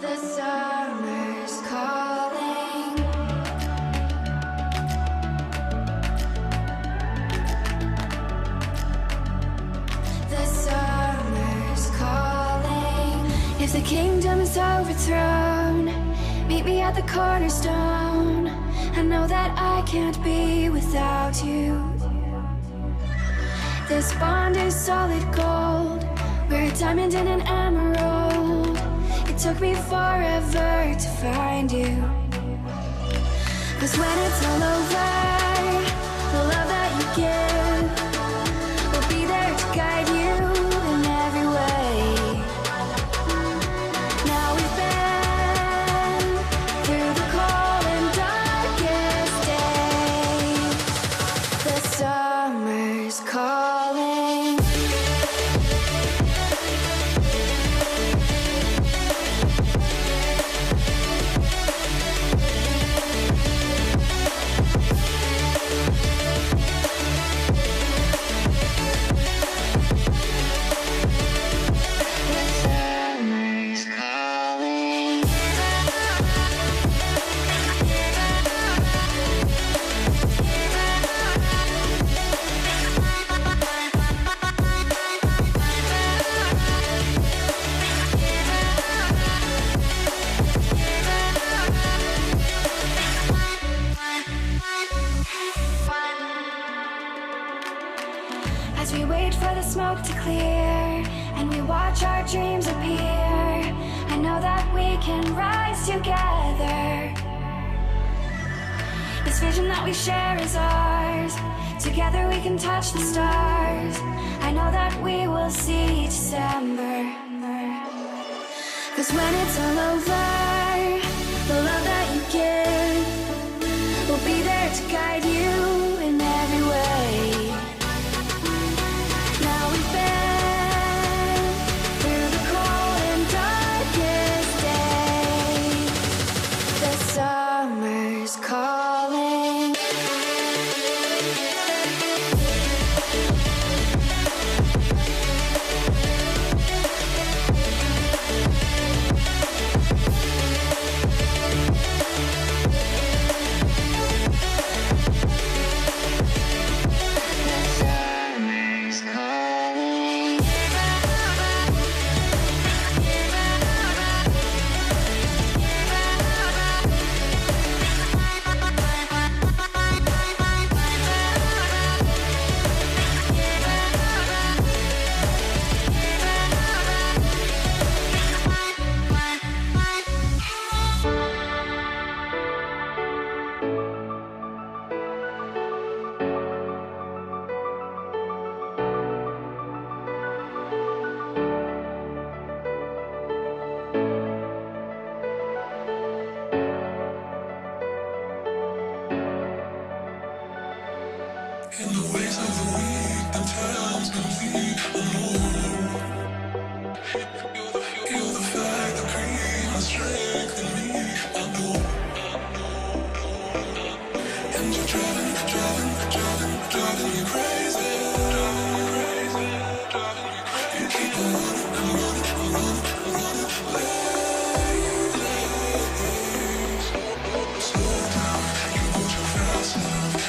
The summer's calling. The summer's calling. If the kingdom is overthrown, meet me at the cornerstone. I know that I can't be without you. This bond is solid gold. We're a diamond and an emerald. It took me forever to find you. 'Cause when it's all over, the love that you give will be there to guide you in every way. Now we've been through the cold and darkest days. The summer's calling. As we wait for the smoke to clear and we watch our dreams appear, I know that we can rise together. This vision that we share is ours. Together we can touch the stars. I know that we will see December. 'Cause when it's all over, the love that you give will be there to guide you in every way. Now we've been through the cold and darkest days. The summer's calling.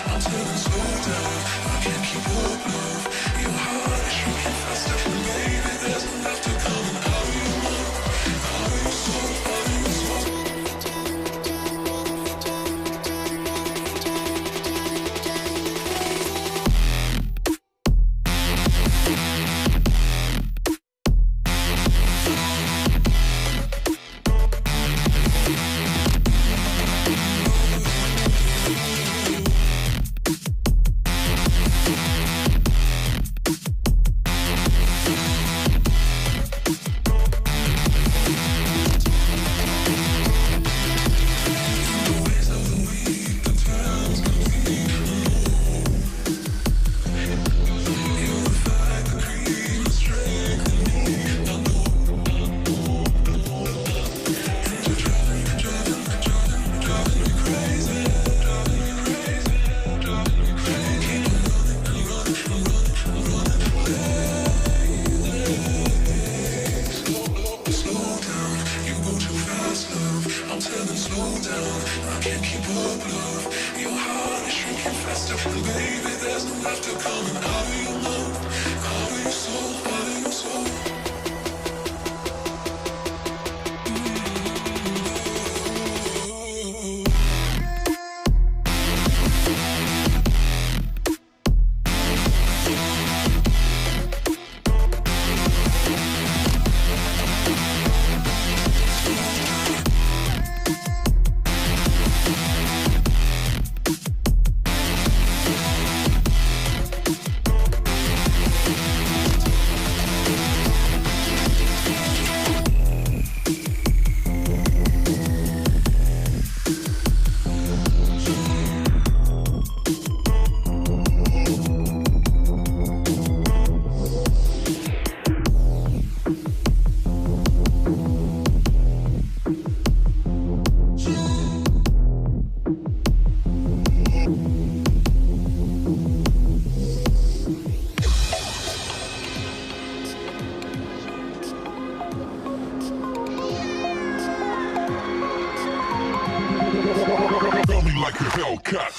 I'm taking slow down. I can't keep up, love. Your heart is shrinking. Like a Hellcat.